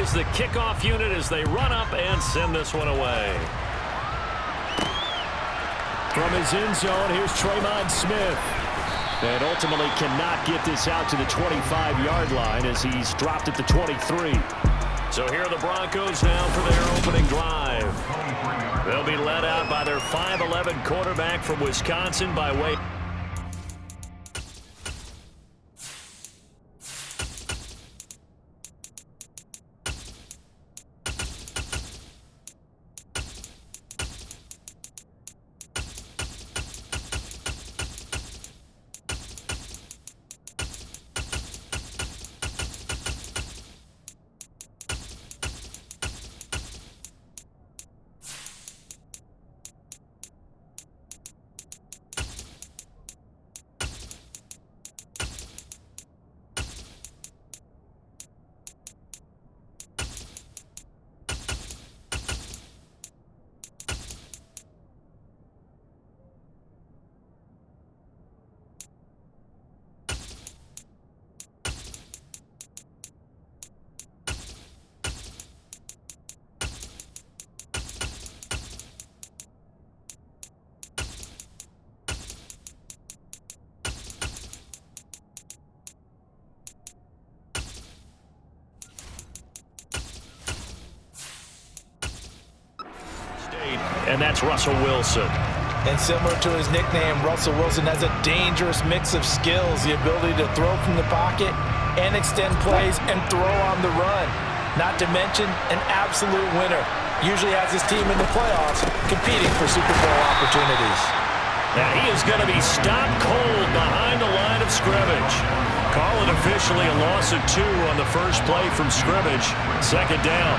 is the kickoff unit as they run up and send this one away. From his end zone, here's Tremont Smith. And ultimately cannot get this out to the 25-yard line as he's dropped at the 23. So here are the Broncos now for their opening drive. They'll be led out by their 5'11" quarterback from Wisconsin by way. And that's Russell Wilson. And similar to his nickname, Russell Wilson has a dangerous mix of skills, the ability to throw from the pocket and extend plays and throw on the run. Not to mention an absolute winner. Usually has his team in the playoffs competing for Super Bowl opportunities. Now he is going to be stopped cold behind the line of scrimmage. Call it officially a loss of 2 on the first play from scrimmage. Second down.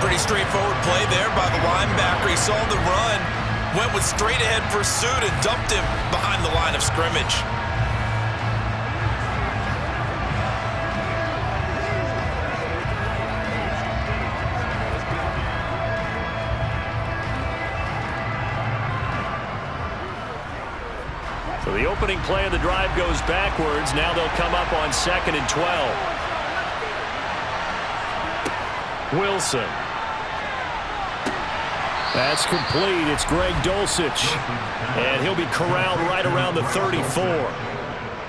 Pretty straightforward play there by the linebacker. He saw the run, went with straight-ahead pursuit, and dumped him behind the line of scrimmage. So the opening play of the drive goes backwards. Now they'll come up on 2nd and 12. Wilson. That's complete. It's Greg Dulcich. And he'll be corralled right around the 34.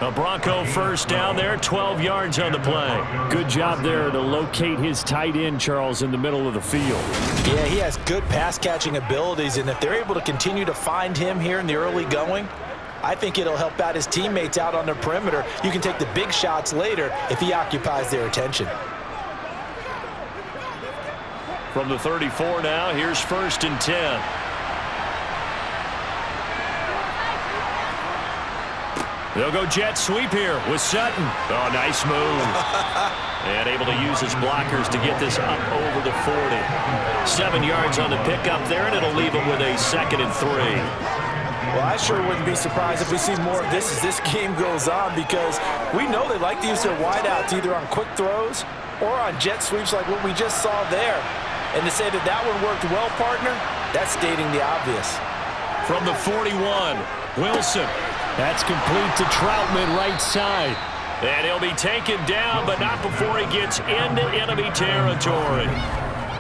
A Bronco first down there, 12 yards on the play. Good job there to locate his tight end, Charles, in the middle of the field. Yeah, he has good pass-catching abilities, and if they're able to continue to find him here in the early going, I think it'll help out his teammates out on the perimeter. You can take the big shots later if he occupies their attention. From the 34 now, here's 1st and 10. They'll go jet sweep here with Sutton. Oh, nice move. And able to use his blockers to get this up over the 40. 7 yards on the pickup there, and it'll leave him with a 2nd and 3. Well, I sure wouldn't be surprised if we see more of this as this game goes on, because we know they like to use their wideouts either on quick throws or on jet sweeps like what we just saw there. And to say that that one worked well, partner, that's stating the obvious. From the 41, Wilson. That's complete to Troutman right side. And he'll be taken down, but not before he gets into enemy territory.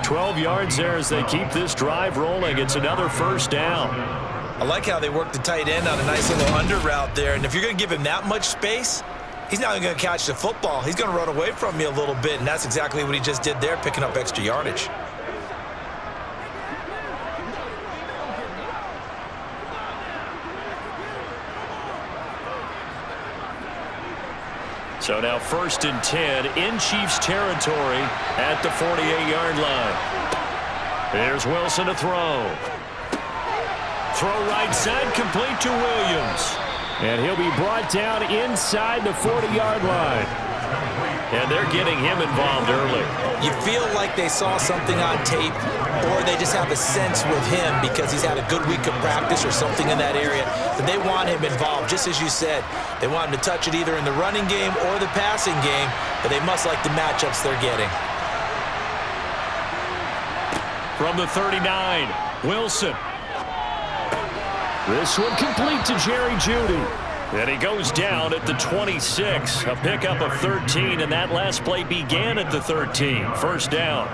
12 yards there as they keep this drive rolling. It's another first down. I like how they work the tight end on a nice little under route there. And if you're going to give him that much space, he's not going to catch the football. He's going to run away from you a little bit, and that's exactly what he just did there, picking up extra yardage. So now 1st and 10 in Chiefs territory at the 48-yard line. There's Wilson to throw. Throw right side, complete to Williams. And he'll be brought down inside the 40-yard line. And they're getting him involved early. You feel like they saw something on tape, or they just have a sense with him because he's had a good week of practice or something in that area, that they want him involved. Just as you said, they want him to touch it either in the running game or the passing game, but they must like the matchups they're getting. From the 39, Wilson. This one complete to Jerry Jeudy. And he goes down at the 26. A pickup of 13, and that last play began at the 13. First down.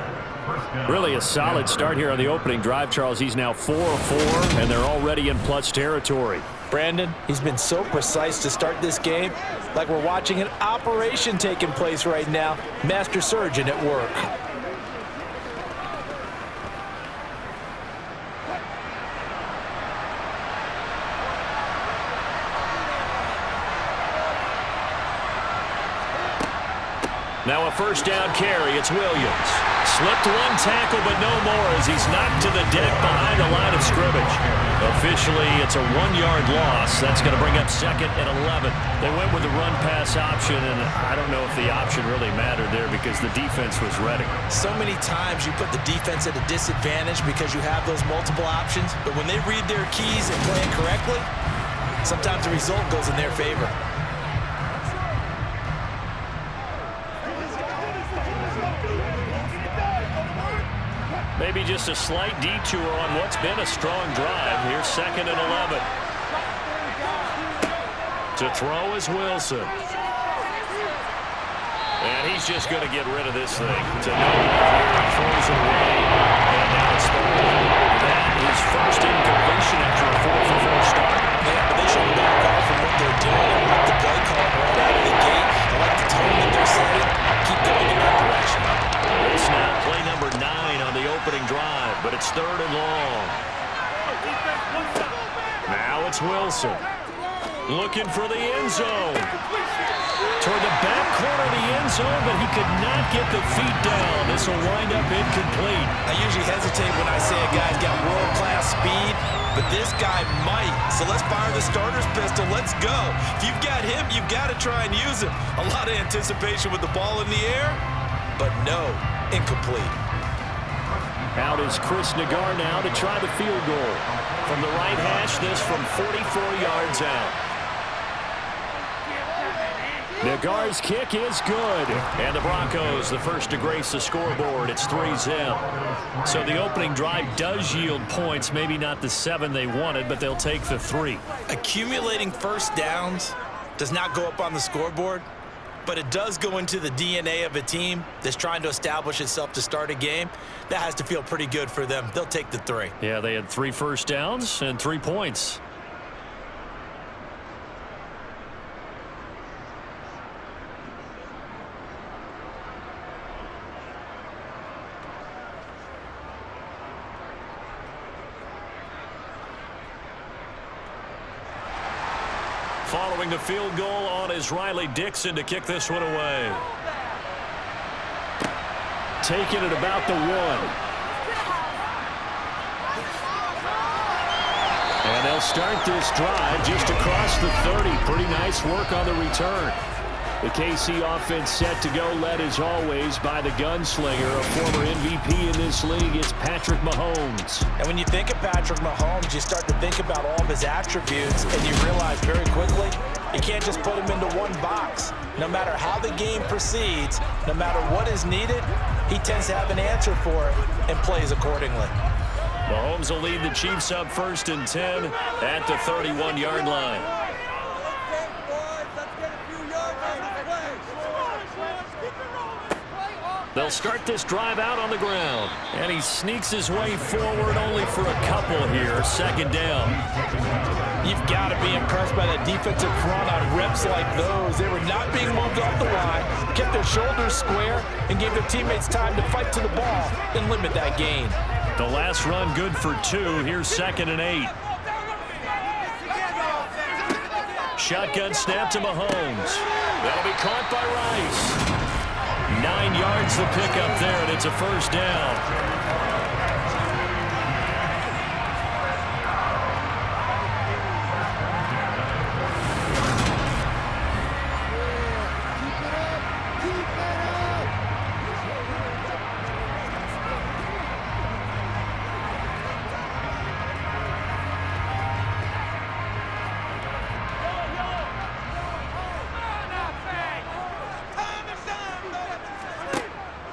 Really a solid start here on the opening drive, Charles. He's now 4 of 4, and they're already in plus territory. Brandon, he's been so precise to start this game, like we're watching an operation taking place right now. Master surgeon at work. Now a first down carry. It's Williams. Slipped one tackle, but no more as he's knocked to the deck behind the line of scrimmage. Officially, it's a 1-yard loss. That's going to bring up 2nd and 11. They went with the run-pass option, and I don't know if the option really mattered there because the defense was ready. So many times you put the defense at a disadvantage because you have those multiple options, but when they read their keys and plan correctly, sometimes the result goes in their favor. Maybe just a slight detour on what's been a strong drive. Here's 2nd and 11. To throw is Wilson. And he's just going to get rid of this thing. To no one throws it away. And now it's third. That is first incompletion after a 4-for-4 start. Yeah, but they should back off from what they're doing. I like the play call right out of the gate. I like the tone that they're setting. Keep going in that direction. This now play number 9 on the opening drive, but it's 3rd and long. Now it's Wilson. Looking for the end zone. Toward the back corner of the end zone, but he could not get the feet down. This will wind up incomplete. I usually hesitate when I say a guy's got world-class speed, but this guy might. So let's fire the starter's pistol. Let's go. If you've got him, you've got to try and use him. A lot of anticipation with the ball in the air, but no, incomplete. Out is Chris Nagar now to try the field goal. From the right hash, this from 44 yards out. Nagar's kick is good. And the Broncos, the first to grace the scoreboard. It's 3-zip. So the opening drive does yield points. Maybe not the 7 they wanted, but they'll take the 3. Accumulating first downs does not go up on the scoreboard, but it does go into the DNA of a team that's trying to establish itself to start a game. That has to feel pretty good for them. They'll take the 3. Yeah, they had 3 first downs and 3 points. Following the field goal on is Riley Dixon to kick this one away. Taking it about the 1. And they'll start this drive just across the 30. Pretty nice work on the return. The KC offense set to go, led as always by the gunslinger, a former MVP in this league. It's Patrick Mahomes. And when you think of Patrick Mahomes, you start to think about all of his attributes, and you realize very quickly, you can't just put him into one box. No matter how the game proceeds, no matter what is needed, he tends to have an answer for it and plays accordingly. Mahomes will lead the Chiefs up 1st and 10 at the 31-yard line. They'll start this drive out on the ground. And he sneaks his way forward only for a couple here. 2nd down. You've got to be impressed by that defensive front on reps like those. They were not being moved off the line, kept their shoulders square, and gave their teammates time to fight to the ball and limit that gain. The last run good for 2. Here's 2nd and 8. Shotgun snap to Mahomes. That'll be caught by Rice. 9 yards the pickup there, and it's a first down.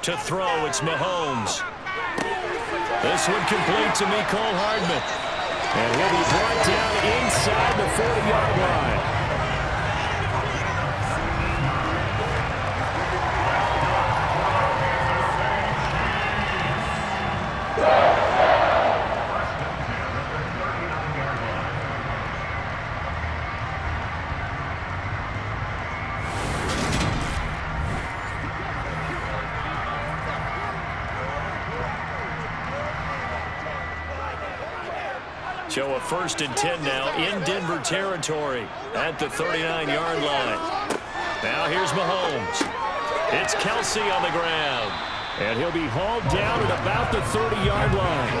To throw, it's Mahomes. This one complete to Mecole Hardman. And he'll be brought down inside the 40-yard line. show a 1st and 10 now in Denver territory at the 39-yard line. Now here's Mahomes. It's Kelsey on the ground. And he'll be hauled down at about the 30-yard line.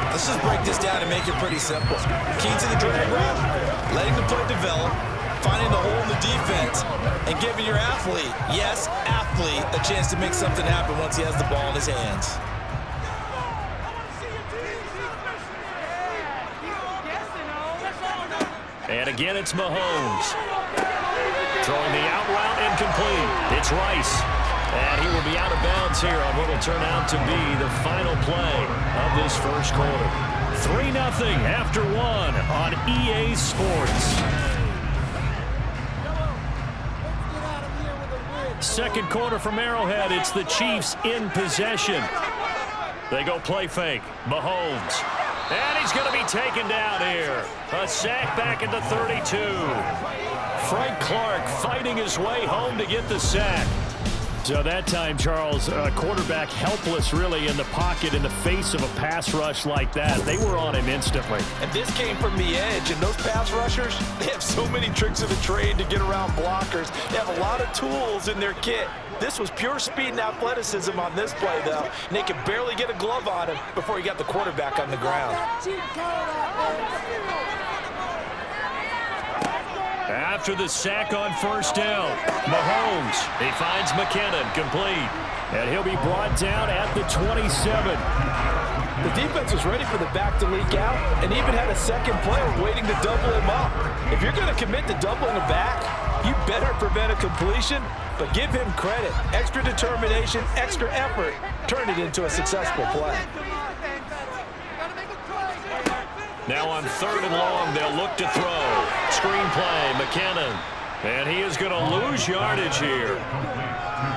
Let's just break this down and make it pretty simple. Key to the drag route, letting the play develop, finding the hole in the defense, and giving your athlete, yes, athlete, a chance to make something happen once he has the ball in his hands. And again, it's Mahomes. Throwing the out route incomplete. It's Rice. And he will be out of bounds here on what will turn out to be the final play of this first quarter. 3-0 after 1 on EA Sports. Second quarter from Arrowhead. It's the Chiefs in possession. They go play fake. Mahomes. And he's going to be taken down here. A sack back at the 32. Frank Clark fighting his way home to get the sack. So that time, Charles, quarterback helpless really in the pocket in the face of a pass rush like that. They were on him instantly. And this came from the edge, and those pass rushers, they have so many tricks of the trade to get around blockers. They have a lot of tools in their kit. This was pure speed and athleticism on this play, though. And they could barely get a glove on him before he got the quarterback on the ground. After the sack on first down, Mahomes, he finds McKinnon, complete. And he'll be brought down at the 27. The defense was ready for the back to leak out and even had a second player waiting to double him up. If you're going to commit to doubling a back, you better prevent a completion, but give him credit. Extra determination, extra effort, turned it into a successful play. Now on 3rd and long, they'll look to throw. Screen play, McKinnon. And he is going to lose yardage here.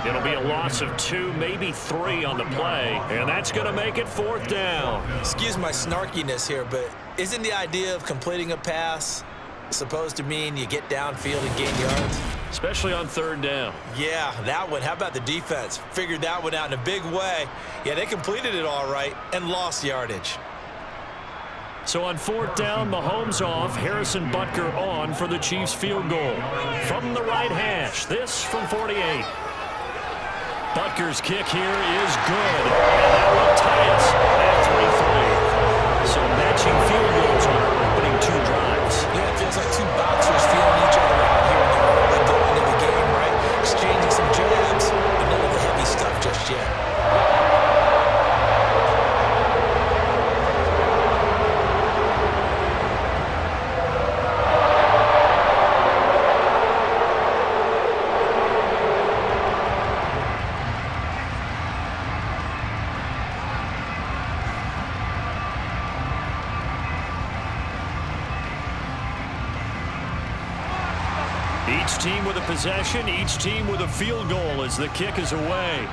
It'll be a loss of 2, maybe 3 on the play, and that's going to make it 4th down. Excuse my snarkiness here, but isn't the idea of completing a pass supposed to mean you get downfield and gain yards? Especially on 3rd down. Yeah, that one. How about the defense? Figured that one out in a big way. Yeah, they completed it all right and lost yardage. So on 4th down, Mahomes off, Harrison Butker on for the Chiefs field goal. From the right hash, this from 48. Butker's kick here is good, and that will tie us at 3-3. So matching field goals on our opening 2 drives. Yeah, it feels like 2 boxers feeling each other out here in the early going of the game, right? Exchanging some jabs, but none of the heavy stuff just yet. Each team with a possession, each team with a field goal as the kick is away.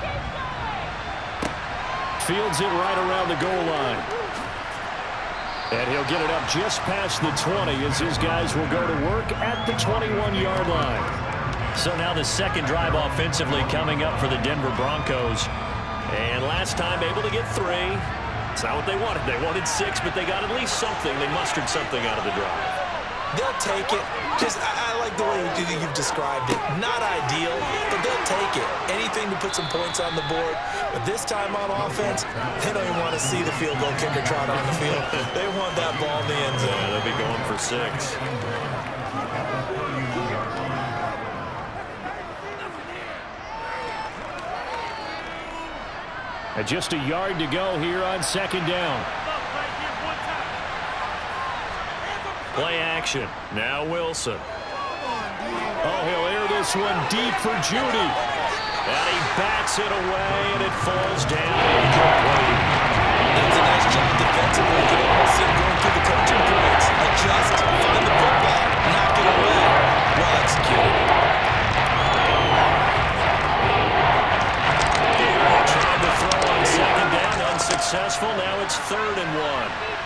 Fields it right around the goal line. And he'll get it up just past the 20 as his guys will go to work at the 21-yard line. So now the second drive offensively coming up for the Denver Broncos. And last time able to get 3. It's not what they wanted. They wanted 6, but they got at least something. They mustered something out of the drive. They'll take it. I like the way you've described it. Not ideal, but they'll take it. Anything to put some points on the board. But this time on offense, they don't even want to see the field goal kicker trot on the field. They want that ball in the end zone. Yeah, they'll be going for 6. And just a yard to go here on 2nd down. Play action. Now Wilson. Oh, he'll air this one deep for Judy. And he bats it away, and it falls down incomplete. That's a nice job defensively. You can almost see him going through the coaching points. Adjust, find the football, knock it away. Well executed. They tried to throw on 2nd down, unsuccessful. Now it's 3rd and 1.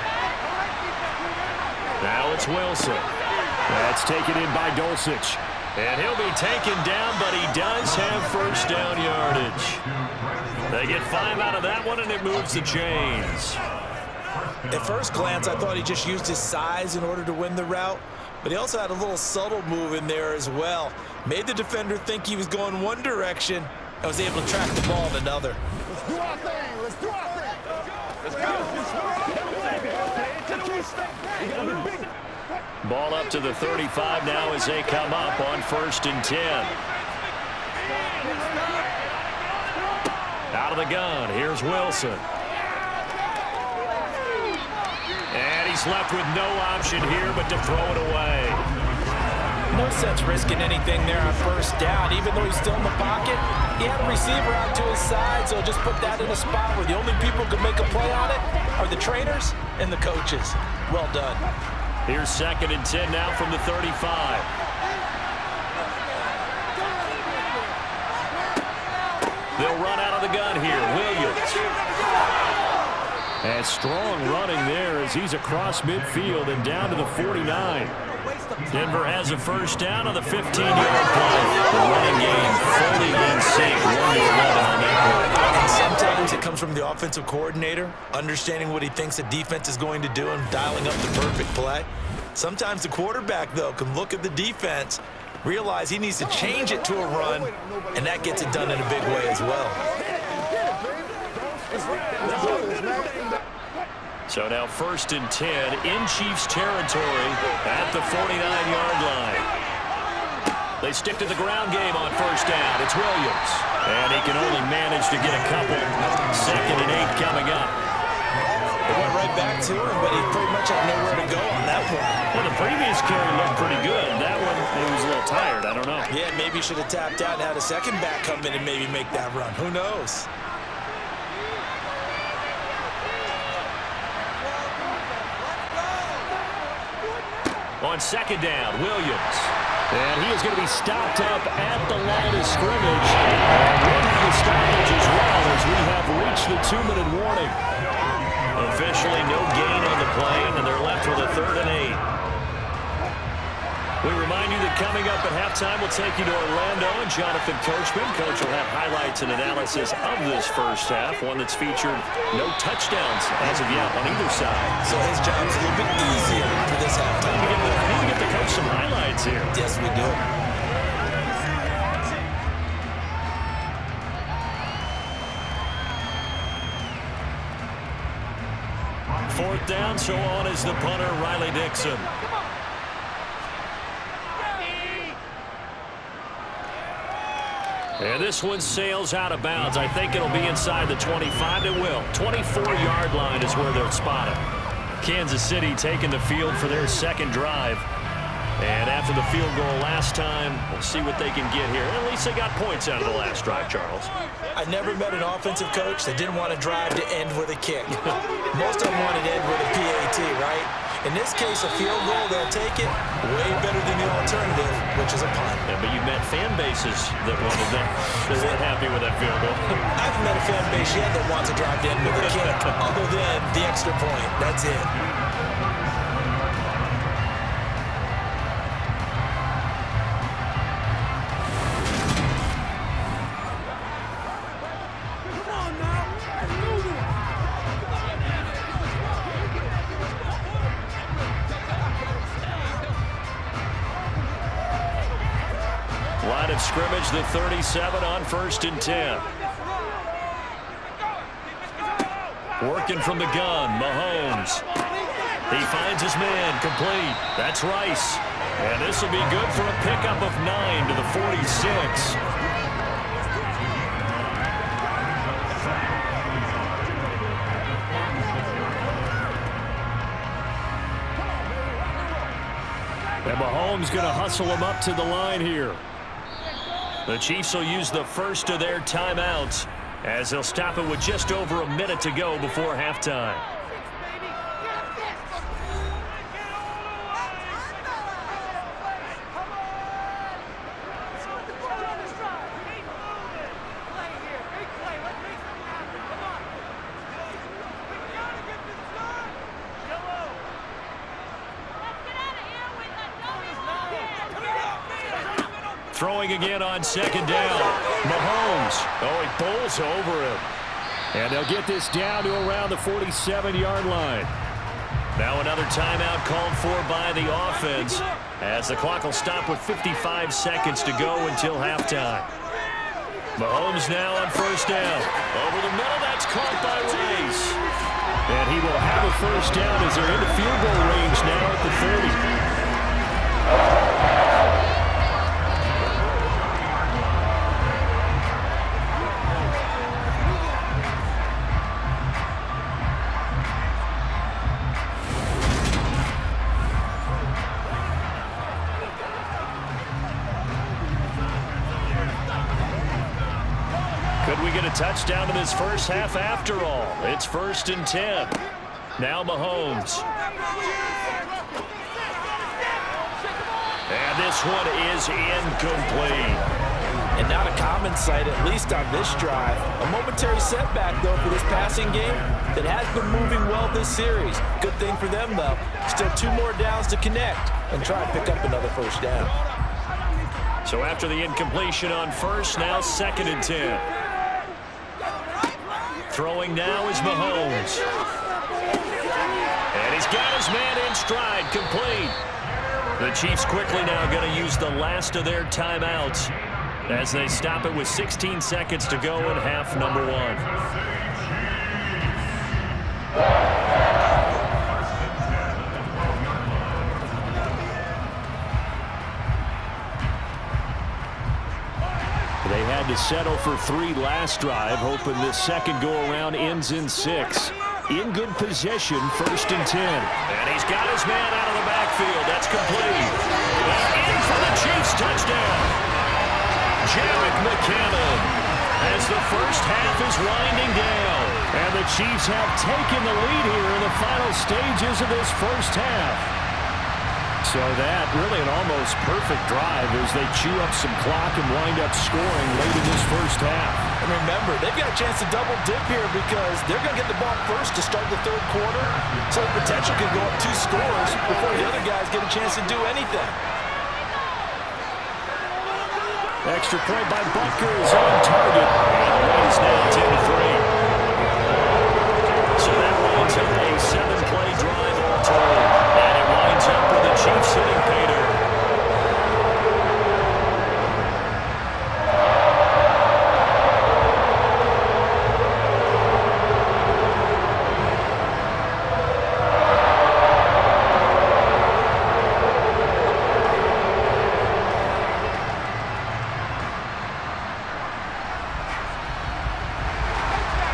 Now it's Wilson. That's taken in by Dulcich. And he'll be taken down, but he does have 1st down yardage. They get 5 out of that one, and it moves the chains. At first glance, I thought he just used his size in order to win the route, but he also had a little subtle move in there as well. Made the defender think he was going one direction and was able to track the ball in another. Let's do our thing. Let's do our thing. Let's go. Ball up to the 35 now as they come up on 1st and 10. Out of the gun, here's Wilson. And he's left with no option here but to throw it away. No sense risking anything there on 1st down. Even though he's still in the pocket, he had a receiver out to his side, so just put that in a spot where the only people who can make a play on it are the trainers and the coaches. Well done. Here's 2nd and 10 now from the 35. They'll run out of the gun here. Williams. And strong running there as he's across midfield and down to the 49. Denver has a 1st down on the 15-yard play. The running game fully in sync. 1-11 on that play. And sometimes it comes from the offensive coordinator, understanding what he thinks the defense is going to do and dialing up the perfect play. Sometimes the quarterback, though, can look at the defense, realize he needs to change it to a run, and that gets it done in a big way as well. So now 1st and 10 in Chiefs territory at the 49-yard line. They stick to the ground game on 1st down. It's Williams. And he can only manage to get a couple. 2nd and 8 coming up. It went right back to him, but he pretty much had nowhere to go on that one. Well, the previous carry looked pretty good. That one, he was a little tired. I don't know. Yeah, maybe he should have tapped out and had a second back come in and maybe make that run. Who knows? On 2nd down, Williams. And he is going to be stopped up at the line of scrimmage. And we'll have a stoppage as well as we have reached the 2-minute warning. Officially no gain on the play, and they're left with a 3rd and 8. We remind you that coming up at halftime, we'll take you to Orlando and Jonathan Coachman. Coach will have highlights and analysis of this 1st half, one that's featured no touchdowns as of yet on either side. So his job's a little bit easier for this halftime. We need to get the coach some highlights here. Yes, we do. Fourth down, so on is the punter, Riley Dixon. And this one sails out of bounds. I think it'll be inside the 25. It will. 24-yard line is where they'll spot it. Kansas City taking the field for their 2nd drive. And after the field goal last time, we'll see what they can get here. At least they got points out of the last drive, Charles. I never met an offensive coach that didn't want a drive to end with a kick. Most of them wanted to end with a PAT, right? In this case, a field goal, they'll take it way better than the alternative, which is a punt. Yeah, but you met fan bases that wanted that. They weren't happy with that field goal. I haven't met a fan base yet that wants a drive to end with a kick, other than the extra point. That's it. Line of scrimmage, the 37 on 1st and 10. Working from the gun, Mahomes. He finds his man, complete. That's Rice. And this will be good for a pickup of 9 to the 46. And Mahomes going to hustle him up to the line here. The Chiefs will use the first of their timeouts as they'll stop it with just over a minute to go before halftime. Throwing again on 2nd down. Mahomes. Oh, he bowls over him. And they'll get this down to around the 47-yard line. Now another timeout called for by the offense as the clock will stop with 55 seconds to go until halftime. Mahomes now on first down. Over the middle, that's caught by Rice. And he will have a first down as they're into field goal range now at the 30. Could we get a touchdown in this first half after all? It's 1st and 10. Now Mahomes. And this one is incomplete. And not a common sight, at least on this drive. A momentary setback, though, for this passing game that has been moving well this series. Good thing for them, though. Still 2 more downs to connect and try and pick up another first down. So after the incompletion on first, now 2nd and 10. Throwing now is Mahomes. And he's got his man in stride, complete. The Chiefs quickly now going to use the last of their timeouts as they stop it with 16 seconds to go in half number 1. They had to settle for 3 last drive, hoping this second go-around ends in 6. In good possession, 1st and 10. And he's got his man out of the backfield. That's complete. And in for the Chiefs touchdown. Jarek McCammon as the first half is winding down. And the Chiefs have taken the lead here in the final stages of this first half. So that really an almost perfect drive as they chew up some clock and wind up scoring late in this first half. And remember, they've got a chance to double dip here because they're going to get the ball first to start the 3rd quarter. So the potential could go up 2 scores before the other guys get a chance to do anything. Extra point by Butker is on target. And the lead is now 10-3. So that winds up a 7-play drive all told. And it winds up with the Chiefs hitting pay dirt.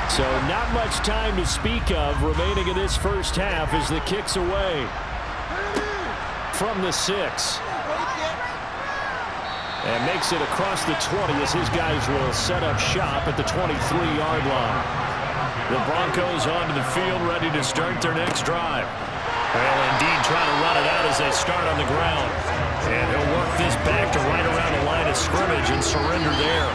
So not much time to speak of remaining in this first half as the kick's away from the 6. And makes it across the 20 as his guys will set up shop at the 23-yard line. The Broncos onto the field ready to start their next drive. Well, indeed, trying to run it out as they start on the ground. And he'll work this back to right around the line of scrimmage and surrender there.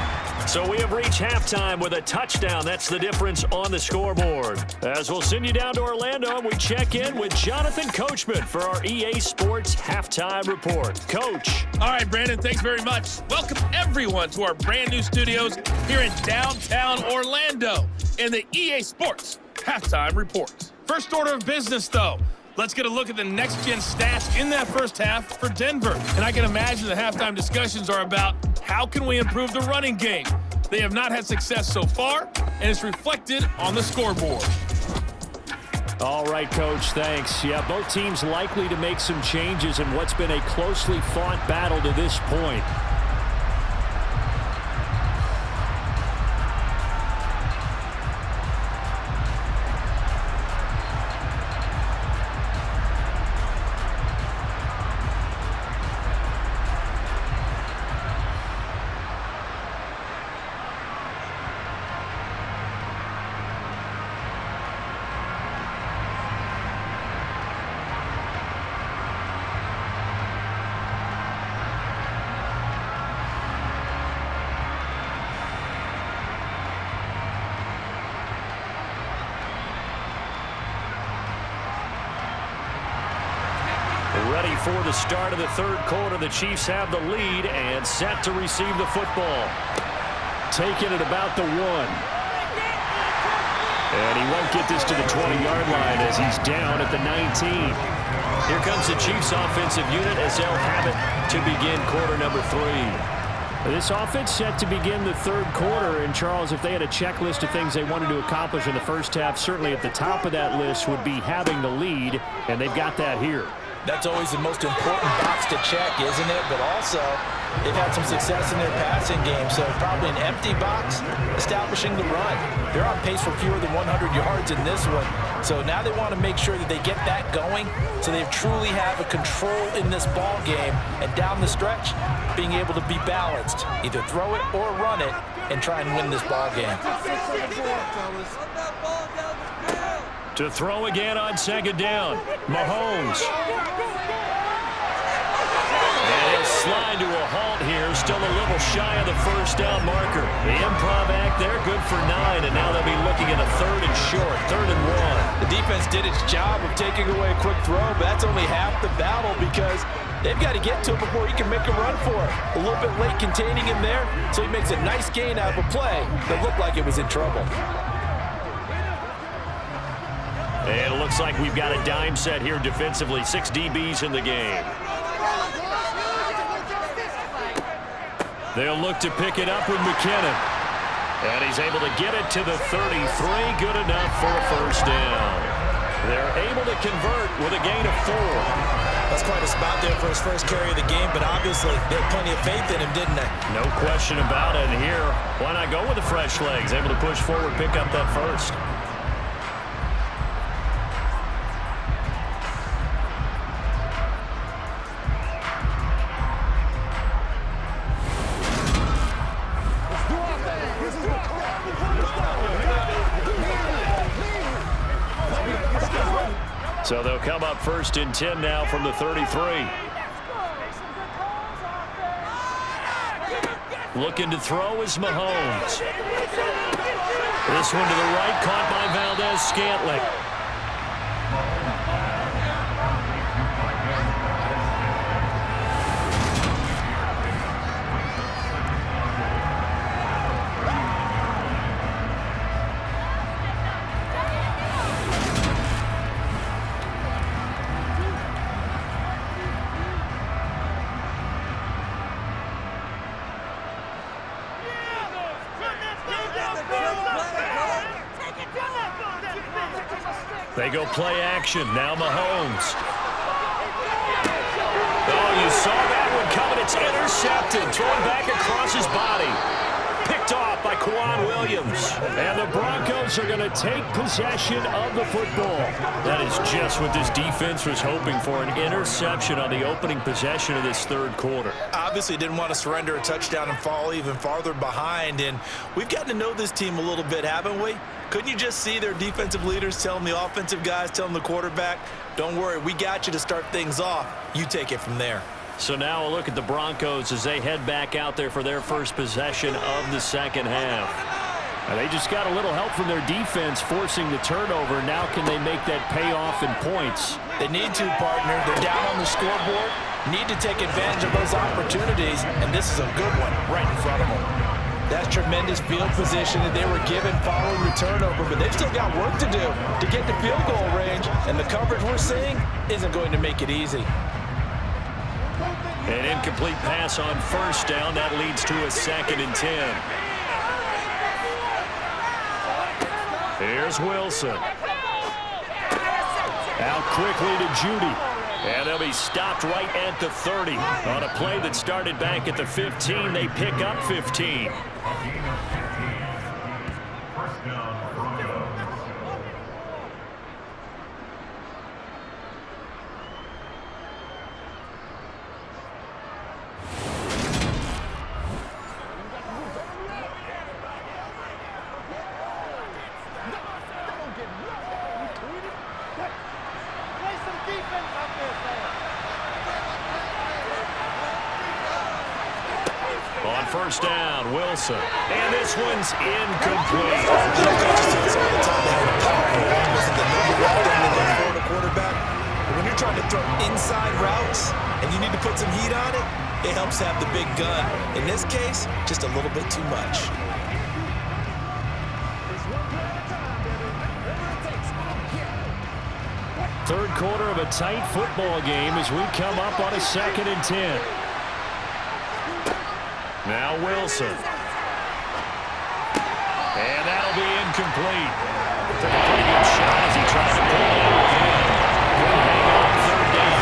So we have reached halftime with a touchdown. That's the difference on the scoreboard. As we'll send you down to Orlando, we check in with Jonathan Coachman for our EA Sports Halftime Report. Coach. All right, Brandon, thanks very much. Welcome, everyone, to our brand new studios here in downtown Orlando in the EA Sports Halftime Report. First order of business, though. Let's get a look at the next-gen stats in that first half for Denver. And I can imagine the halftime discussions are about how can we improve the running game. They have not had success so far, and it's reflected on the scoreboard. All right, Coach, thanks. Yeah, both teams likely to make some changes in what's been a closely fought battle to this point. Ready for the start of the 3rd quarter. The Chiefs have the lead and set to receive the football. Taking it about the 1. And he won't get this to the 20-yard line as he's down at the 19. Here comes the Chiefs offensive unit as they'll have it to begin quarter number 3. This offense set to begin the third quarter. And, Charles, if they had a checklist of things they wanted to accomplish in the first half, certainly at the top of that list would be having the lead, and they've got that here. That's always the most important box to check, isn't it? But also, they've had some success in their passing game, so probably an empty box establishing the run. They're on pace for fewer than 100 yards in this one. So now they want to make sure that they get that going so they truly have a control in this ball game. And down the stretch, being able to be balanced. Either throw it or run it and try and win this ball game. To throw again on second down, Mahomes. And he'll slide to a halt here, still a little shy of the first down marker. The improv act there, good for 9, and now they'll be looking at a 3rd and short, 3rd and 1. The defense did its job of taking away a quick throw, but that's only half the battle because they've got to get to him before he can make a run for it. A little bit late containing him there, so he makes a nice gain out of a play that looked like it was in trouble. And it looks like we've got a dime set here defensively. 6 DBs in the game. They'll look to pick it up with McKinnon. And he's able to get it to the 33. Good enough for a first down. They're able to convert with a gain of 4. That's quite a spot there for his first carry of the game, but obviously they had plenty of faith in him, didn't they? No question about it. And here, why not go with the fresh legs? Able to push forward, pick up that first. So they'll come up 1st and 10 now from the 33. Looking to throw is Mahomes. This one to the right, caught by Valdez-Scantling. They go play action. Now Mahomes. Oh, you saw that one coming. It's intercepted. Thrown back across his body. Picked off by Quan Williams. And the Broncos are going to take possession of the football. That is just what this defense was hoping for, an interception on the opening possession of this third quarter. Obviously didn't want to surrender a touchdown and fall even farther behind. And we've gotten to know this team a little bit, haven't we? Couldn't you just see their defensive leaders telling the offensive guys, telling the quarterback, don't worry, we got you to start things off. You take it from there. So now a look at the Broncos as they head back out there for their first possession of the second half. And they just got a little help from their defense forcing the turnover. Now can they make that pay off in points? They need to, partner. They're down on the scoreboard. Need to take advantage of those opportunities, and this is a good one right in front of them. That's tremendous field position that they were given following the turnover, but they've still got work to do to get to field goal range, and the coverage we're seeing isn't going to make it easy. An incomplete pass on first down. That leads to a 2nd and 10. Here's Wilson. Out quickly to Judy. And they'll be stopped right at the 30. On a play that started back at the 15, they pick up 15. On first down, Wilson. And this one's incomplete. When you're trying to throw inside routes and you need to put some heat on it, it helps have the big gun. In this case, just a little bit too much. Third quarter of a tight football game as we come up on a 2nd and 10. Now Wilson. And that'll be incomplete. Took a pretty good shot as he tried to pull it out again. Couldn't hang on 3rd down.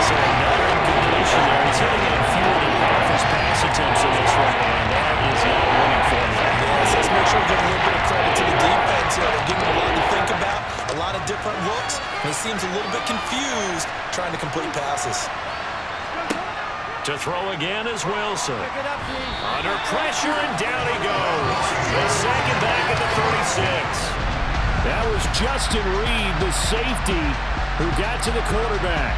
So another incompletion there. He's hitting on fewer than half his pass attempts in this one, and that is not winning for him. Yes, let's make sure we give a little bit of credit to the defense here. They're giving him a lot to think about, a lot of different looks, and he seems a little bit confused trying to complete passes. To throw again is Wilson. Under pressure, and down he goes. The second back at the 36. That was Justin Reed, the safety, who got to the quarterback.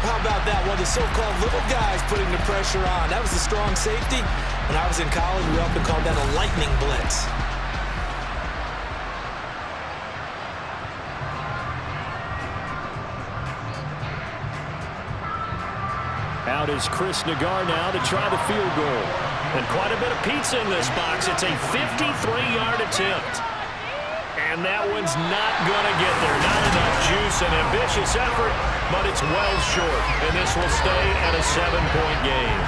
How about that? One of the so-called little guys putting the pressure on. That was a strong safety. When I was in college, we often called that a lightning blitz. Out is Chris Nagar now to try the field goal. And quite a bit of pizza in this box. It's a 53-yard attempt. And that one's not going to get there. Not enough juice, an ambitious effort, but it's well short. And this will stay at a 7-point game.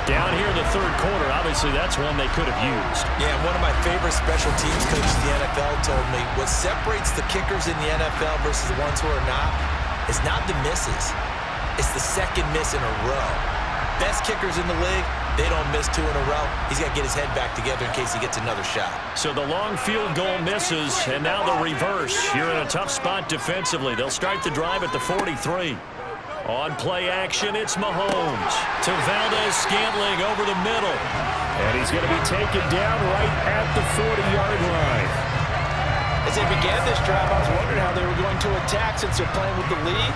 Down here in the 3rd quarter, obviously that's one they could have used. Yeah, one of my favorite special teams coaches in the NFL told me what separates the kickers in the NFL versus the ones who are not is not the misses. It's the second miss in a row. Best kickers in the league, they don't miss 2 in a row. He's got to get his head back together in case he gets another shot. So the long field goal misses, and now the reverse. You're in a tough spot defensively. They'll start the drive at the 43. On play action, it's Mahomes. To Valdez-Scantling over the middle. And he's going to be taken down right at the 40-yard line. As they began this drive, I was wondering how they were going to attack since they're playing with the lead.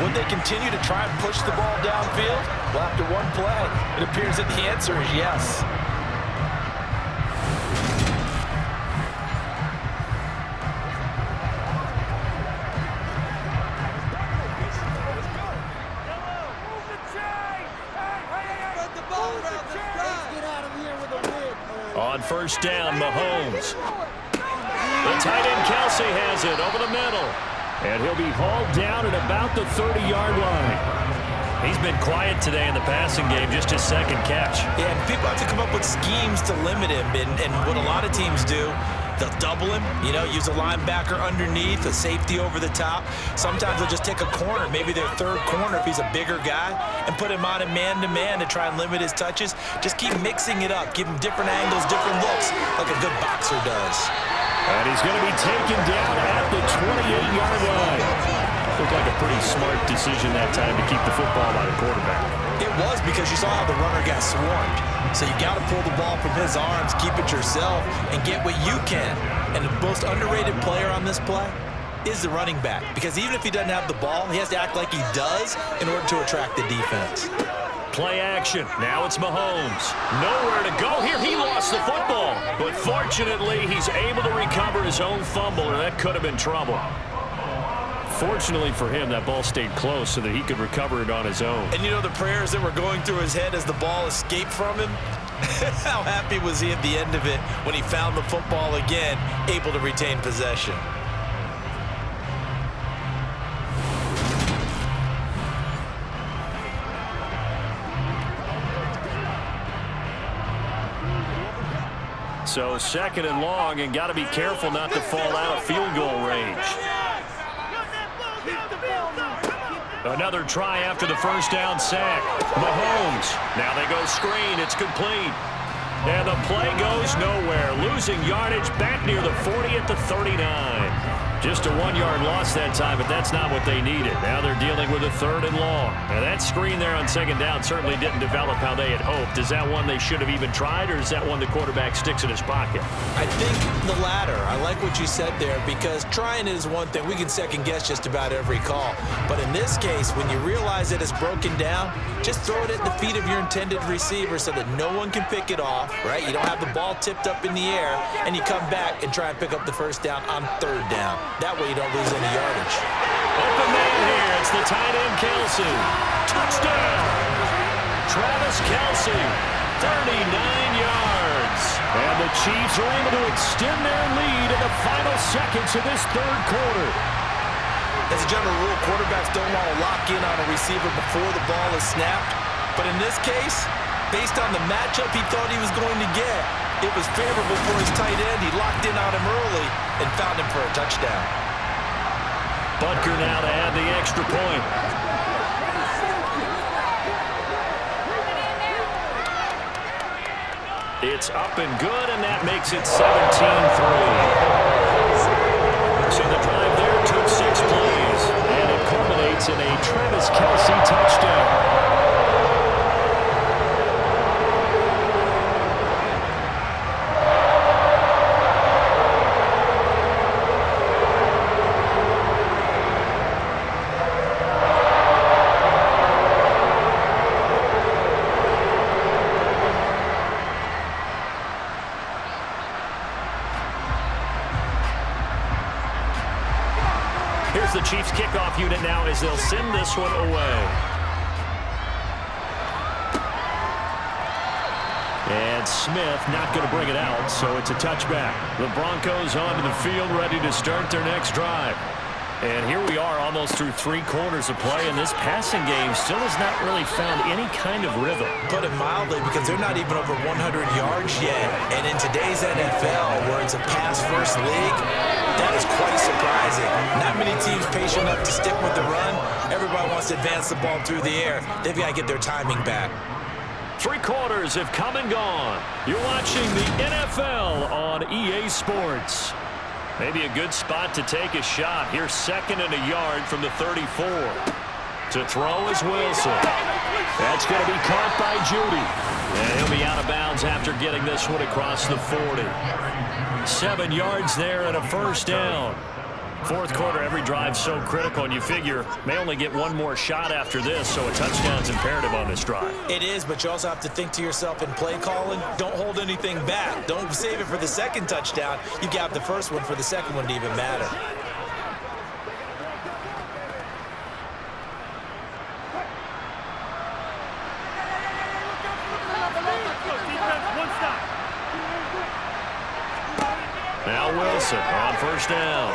Would they continue to try and push the ball downfield? Well, after one play, it appears that the answer is yes. On 1st down, Mahomes. The tight end Kelsey has it over the middle. And he'll be hauled down at about the 30-yard line. He's been quiet today in the passing game, just his 2nd catch. Yeah, and people have to come up with schemes to limit him. And what a lot of teams do, they'll double him, use a linebacker underneath, a safety over the top. Sometimes they'll just take a corner, maybe their 3rd corner if he's a bigger guy, and put him on a man-to-man to try and limit his touches. Just keep mixing it up, give him different angles, different looks, like a good boxer does. And he's going to be taken down at the 28-yard line. Looked like a pretty smart decision that time to keep the football by the quarterback. It was, because you saw how the runner got swarmed. So you got to pull the ball from his arms, keep it yourself, and get what you can. And the most underrated player on this play is the running back. Because even if he doesn't have the ball, he has to act like he does in order to attract the defense. Play action. Now it's Mahomes. Nowhere to go here. He lost the football. But fortunately, he's able to recover his own fumble, or that could have been trouble. Fortunately for him, that ball stayed close so that he could recover it on his own. And the prayers that were going through his head as the ball escaped from him? How happy was he at the end of it when he found the football again, able to retain possession? So 2nd and long, and got to be careful not to fall out of field goal range. Another try after the 1st down sack. Mahomes. Now they go screen. It's complete. And the play goes nowhere. Losing yardage back near the 40 at the 39. Just a 1-yard loss that time, but that's not what they needed. Now they're dealing with a 3rd and long. Now that screen there on 2nd down certainly didn't develop how they had hoped. Is that one they should have even tried, or is that one the quarterback sticks in his pocket? I think the latter. I like what you said there, because trying is one thing. We can second guess just about every call. But in this case, when you realize that it's broken down, just throw it at the feet of your intended receiver so that no one can pick it off, right? You don't have the ball tipped up in the air, and you come back and try and pick up the 1st down on 3rd down. That way you don't lose any yardage. Open man here. It's the tight end, Kelsey. Touchdown! Travis Kelsey, 39 yards. And the Chiefs are able to extend their lead in the final seconds of this 3rd quarter. As a general rule, quarterbacks don't want to lock in on a receiver before the ball is snapped. But in this case, based on the matchup he thought he was going to get, it was favorable for his tight end. He locked in on him early and found him for a touchdown. Butker now to add the extra point. It's up and good, and that makes it 17-3. So the drive there took 6 plays, and it culminates in a Travis Kelce touchdown. Here's the Chiefs kickoff unit now as they'll send this one away. And Smith not going to bring it out, so it's a touchback. The Broncos onto the field ready to start their next drive. And here we are almost through 3 quarters of play, and this passing game still has not really found any kind of rhythm. Put it mildly, because they're not even over 100 yards yet. And in today's NFL, where it's a pass-first league, that is quite surprising. Not many teams patient enough to stick with the run. Everybody wants to advance the ball through the air. They've got to get their timing back. 3 quarters have come and gone. You're watching the NFL on EA Sports. Maybe a good spot to take a shot. Here's 2nd and a yard from the 34. To throw is Wilson. That's going to be caught by Judy. And he'll be out of bounds after getting this one across the 40. 7 yards there and a first down. 4th quarter, every drive so critical, and you figure may only get one more shot after this, so a touchdown's imperative on this drive. It is, but you also have to think to yourself in play calling, don't hold anything back. Don't save it for the 2nd touchdown. You got the first one for the 2nd one to even matter. Now Wilson on first down.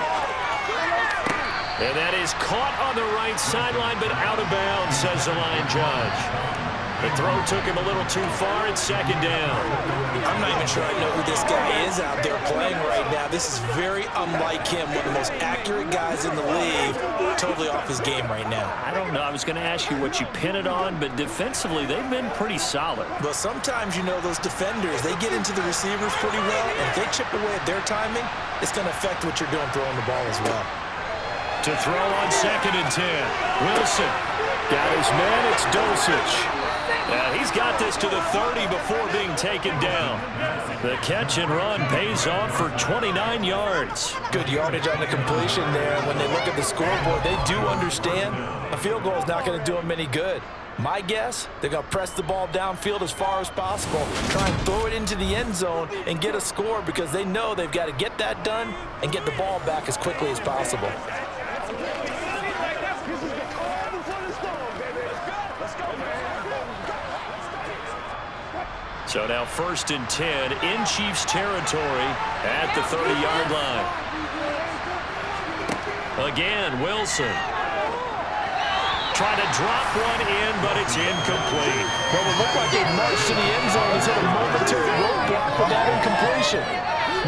And that is caught on the right sideline, but out of bounds, says the line judge. The throw took him a little too far. It's 2nd down. I'm not even sure I know who this guy is out there playing right now. This is very unlike him, one of the most accurate guys in the league. Totally off his game right now. I don't know. I was going to ask you what you pin it on, but defensively, they've been pretty solid. Well, sometimes, you know, those defenders, they get into the receivers pretty well, and if they chip away at their timing, it's going to affect what you're doing throwing the ball as well. To throw on 2nd and 10. Wilson got his man. It's Dosich. He's got this to the 30 before being taken down. The catch and run pays off for 29 yards. Good yardage on the completion there. When they look at the scoreboard, they do understand a field goal is not going to do them any good. My guess, they're going to press the ball downfield as far as possible, try and throw it into the end zone and get a score because they know they've got to get that done and get the ball back as quickly as possible. So now 1st and 10 in Chiefs territory at the 30-yard line. Again, Wilson. Trying to drop one in, but it's incomplete. Well, it looked like they marched to the end zone. He's hit a momentary roadblock for that incompletion.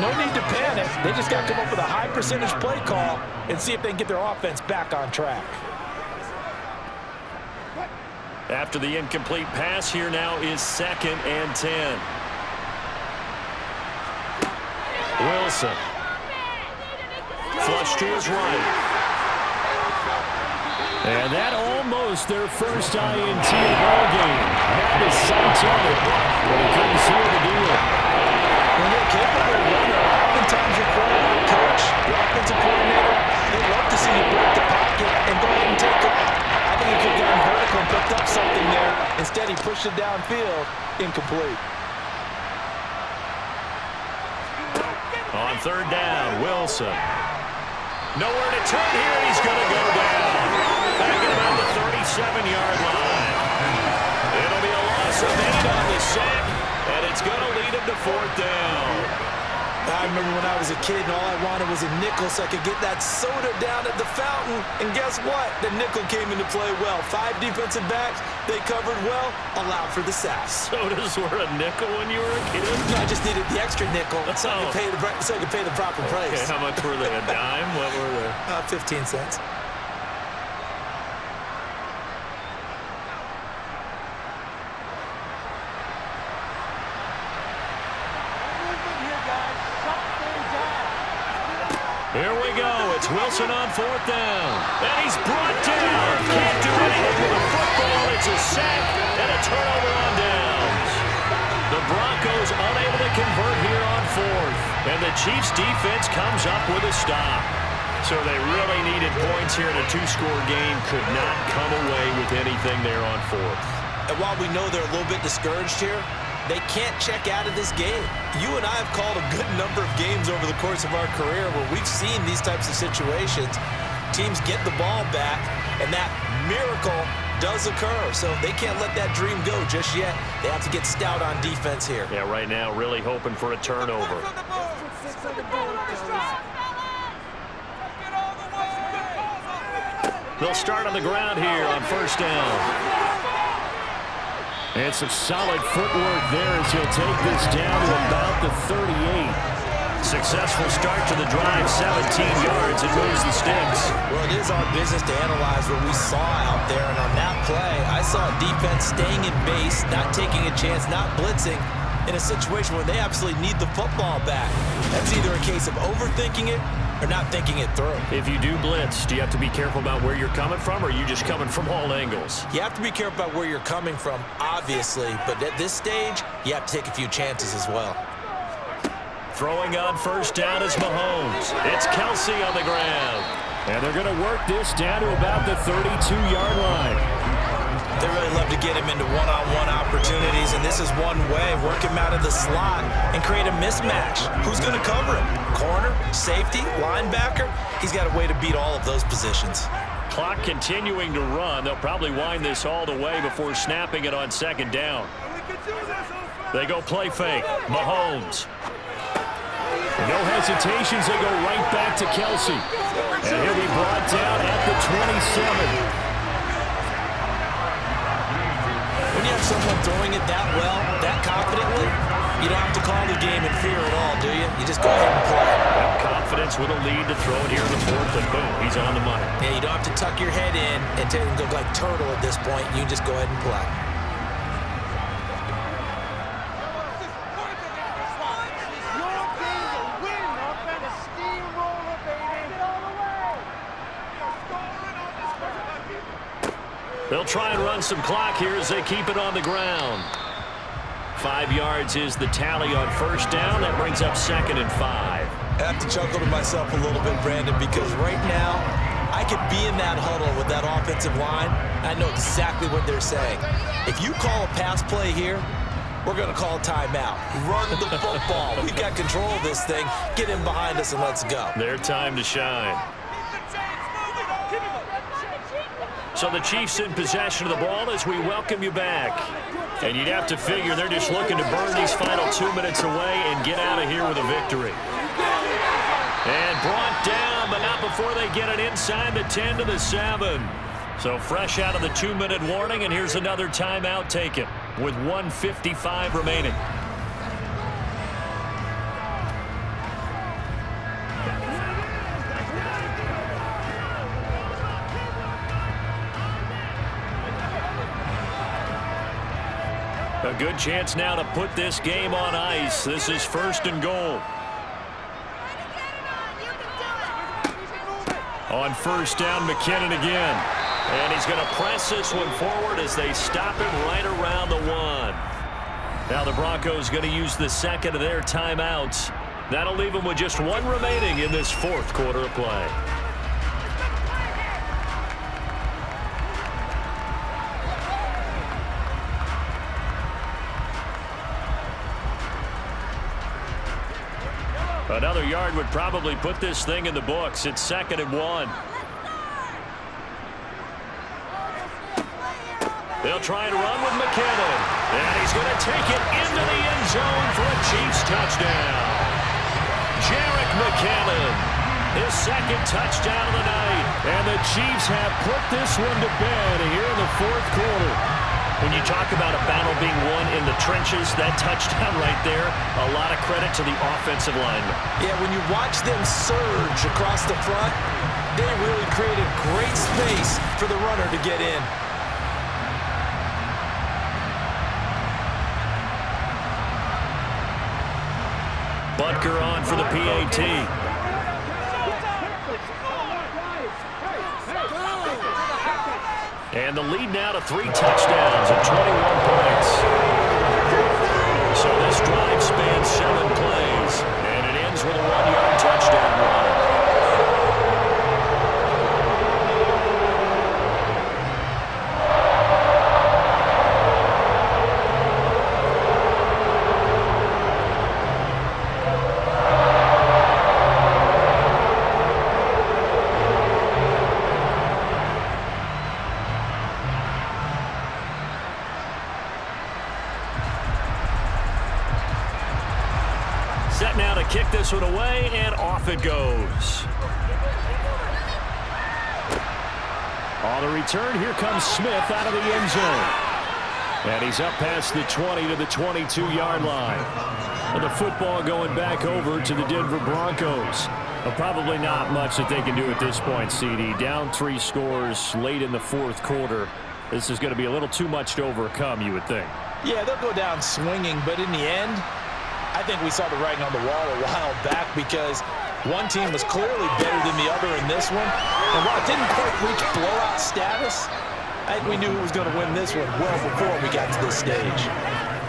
No need to panic. They just got to come up with a high percentage play call and see if they can get their offense back on track. After the incomplete pass, here now is 2nd and 10. Wilson. Flush to his right. And that almost their first INT of the ball game. That is sights on it, but he couldn't seal the deal. When you're capable of runner, oftentimes your quarterback coach, your offensive coordinator, they love to see you break the pocket and go ahead and take off. I think he could have gotten vertical and picked up something there. Instead, he pushed it downfield, incomplete. On 3rd down, Wilson. Nowhere to turn here. He's going to go down. Back at about the 37-yard line. It'll be a loss of 8 on the sack, and it's going to lead him to 4th down. I remember when I was a kid and all I wanted was a nickel so I could get that soda down at the fountain. And guess what? The nickel came into play well. 5 defensive backs, they covered well, allowed for the sack. Sodas were a nickel when you were a kid? No, I just needed the extra nickel so I could pay the proper price. Okay, how much were they? A dime? What were they? 15 cents. Here we go. It's Wilson on 4th down. And he's brought down. Can't do anything with the football. It's a sack and a turnover on downs. The Broncos unable to convert here on 4th. And the Chiefs defense comes up with a stop. So they really needed points here in a 2-score game. Could not come away with anything there on 4th. And while we know they're a little bit discouraged here, they can't check out of this game. You and I have called a good number of games over the course of our career where we've seen these types of situations. Teams get the ball back, and that miracle does occur. So they can't let that dream go just yet. They have to get stout on defense here. Yeah, right now really hoping for a turnover. They'll start on the ground here on 1st down. And some solid footwork there as he'll take this down to about the 38. Successful start to the drive, 17 yards. It moves the sticks. Well, it is our business to analyze what we saw out there. And on that play, I saw a defense staying in base, not taking a chance, not blitzing, in a situation where they absolutely need the football back. That's either a case of overthinking it or not thinking it through. If you do blitz, do you have to be careful about where you're coming from, or are you just coming from all angles? You have to be careful about where you're coming from, obviously, but at this stage, you have to take a few chances as well. Throwing on 1st down is Mahomes. It's Kelsey on the ground. And they're going to work this down to about the 32-yard line. They really love to get him into one-on-one opportunities, and this is one way. Work him out of the slot and create a mismatch. Who's going to cover him? Corner, safety, linebacker? He's got a way to beat all of those positions. Clock continuing to run. They'll probably wind this all the way before snapping it on 2nd down. They go play fake. Mahomes. No hesitations. They go right back to Kelsey. And he'll be brought down at the 27. When you have someone throwing it that well, that confidently, you don't have to call the game in fear at all, do you? You just go ahead and play. Confidence with a lead to throw it here in the 4th, and boom, he's on the money. Yeah, you don't have to tuck your head in and go like turtle at this point. You just go ahead and play. They'll try and run some clock here as they keep it on the ground. 5 yards is the tally on 1st down. That brings up 2nd and 5. I have to chuckle to myself a little bit, Brandon, because right now I could be in that huddle with that offensive line. I know exactly what they're saying. If you call a pass play here, we're going to call timeout. Run the football. We've got control of this thing. Get in behind us and let's go. Their time to shine. So the Chiefs in possession of the ball as we welcome you back. And you'd have to figure they're just looking to burn these final 2 minutes away and get out of here with a victory. And brought down, but not before they get it inside the 10 to the 7. So fresh out of the 2-minute warning, and here's another timeout taken with 1:55 remaining. A good chance now to put this game on ice. This is 1st and goal. On 1st down, McKinnon again. And he's going to press this one forward as they stop him right around the 1. Now the Broncos going to use the 2nd of their timeouts. That'll leave them with just 1 remaining in this 4th quarter of play. Another yard would probably put this thing in the books. It's 2nd and 1. They'll try and run with McKinnon. And he's going to take it into the end zone for a Chiefs touchdown. Jerick McKinnon, his second touchdown of the night. And the Chiefs have put this one to bed here in the fourth quarter. When you talk about a battle being won in the trenches, that touchdown right there, a lot of credit to the offensive linemen. Yeah, when you watch them surge across the front, they really created great space for the runner to get in. Butker on for the PAT. And the lead now to 3 touchdowns and 21 points. So this drive spans 7 plays, and it ends with a 1-yard touchdown run. Set now to kick this one away, and off it goes. On the return, here comes Smith out of the end zone. And he's up past the 20 to the 22-yard line. And the football going back over to the Denver Broncos. Well, probably not much that they can do at this point, CD. Down 3 scores late in the fourth quarter. This is going to be a little too much to overcome, you would think. Yeah, they'll go down swinging, but in the end, I think we saw the writing on the wall a while back because one team was clearly better than the other in this one. And while it didn't quite reach blowout status, I think we knew who was going to win this one well before we got to this stage.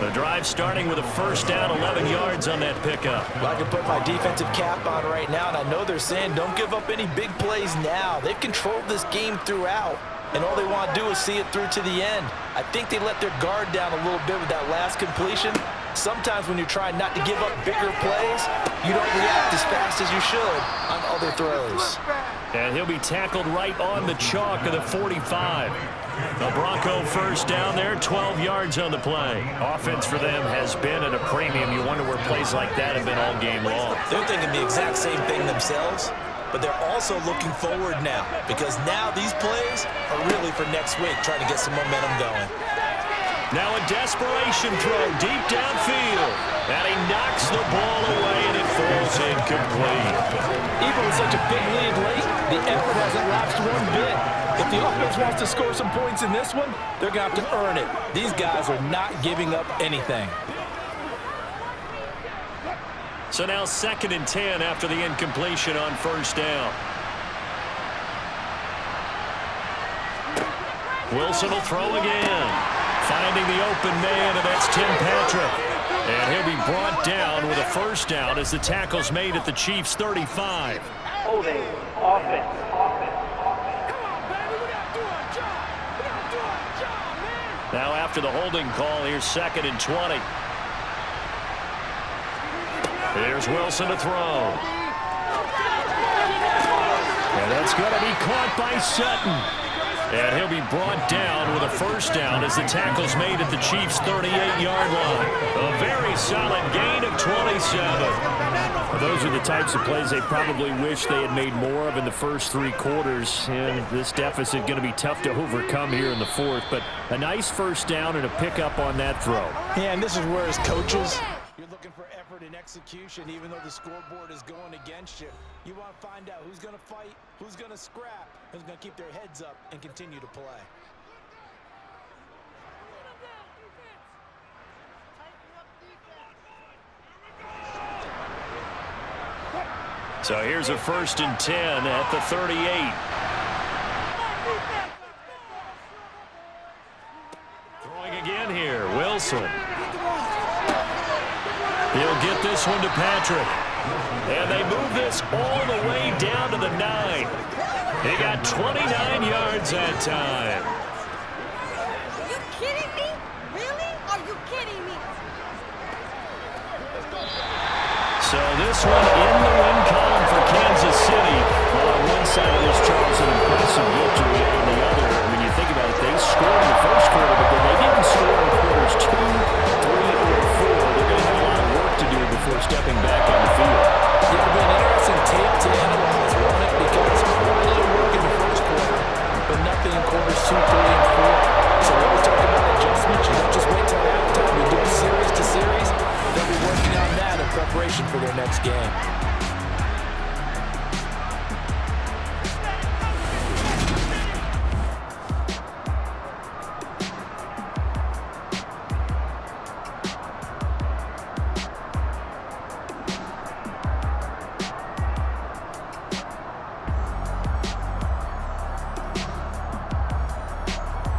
The drive starting with a first down, 11 yards on that pickup. Well, I can put my defensive cap on right now, and I know they're saying don't give up any big plays now. They've controlled this game throughout, and all they want to do is see it through to the end. I think they let their guard down a little bit with that last completion. Sometimes when you're trying not to give up bigger plays, you don't react as fast as you should on other throws. And he'll be tackled right on the chalk of the 45. The Bronco first down there, 12 yards on the play. Offense for them has been at a premium. You wonder where plays like that have been all game long. They're thinking the exact same thing themselves, but they're also looking forward now because now these plays are really for next week, trying to get some momentum going. Now a desperation throw deep downfield. And he knocks the ball away, and it falls incomplete. Even with such a big lead late, the effort hasn't lapsed one bit. If the offense wants to score some points in this one, they're going to have to earn it. These guys are not giving up anything. So now 2nd and 10 after the incompletion on first down. Wilson will throw again. Finding the open man, and that's Tim Patrick. And he'll be brought down with a first down as the tackle's made at the Chiefs' 35. Holding, offense. Now after the holding call, here's 2nd and 20. Here's Wilson to throw. And that's going to be caught by Sutton. And he'll be brought down with a first down as the tackle's made at the Chiefs' 38-yard line. A very solid gain of 27. Well, those are the types of plays they probably wish they had made more of in the first 3 quarters. And this deficit going to be tough to overcome here in the fourth. But a nice first down and a pickup on that throw. Yeah, and this is where as coaches, you're looking for effort and execution even though the scoreboard is going against you. You want to find out who's going to fight, who's going to scrap, who's going to keep their heads up and continue to play. So here's a 1st and 10 at the 38. Throwing again here, Wilson. He'll get this one to Patrick. And they move this all the way down to the 9. He got 29 yards that time. Are you kidding me? Really? Are you kidding me? So this one in the win column for Kansas City. Well, on one side of this, Charles, an impressive victory.